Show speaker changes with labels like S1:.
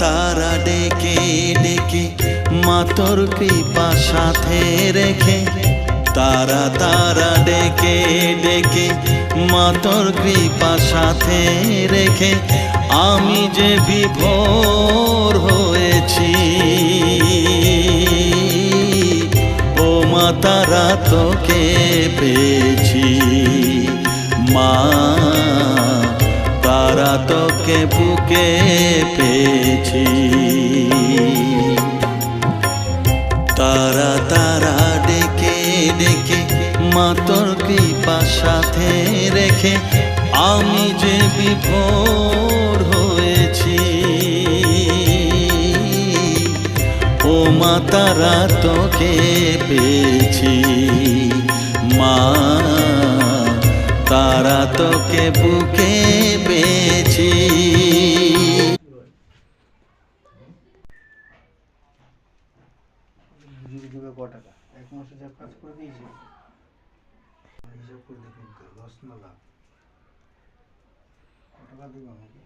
S1: তারা ডেকে ডেকে মা তোর কৃপা সাথে রেখে, তারা তারা ডেকে ডেকে মা তোর কৃপা সাথে রেখে আমি যে বিভোর হয়েছি। ও মা তারা তোকে পেয়েছি, মা তারা তোকে বুকে পেয়েছি। তারা তারা ডেকে ডেকে মা তোর কৃপা সাথে রেখে আমি যে বিভোর হয়েছি। ও মা তারা তোকে পেয়েছি, মা তারা তোকে বুকে পেয়েছি।
S2: ক টাকা এক মাসে যা কাজ করে দিয়েছি হিসাব করে দেখুন লস না লাভ, ক টাকা দেবো আমাকে।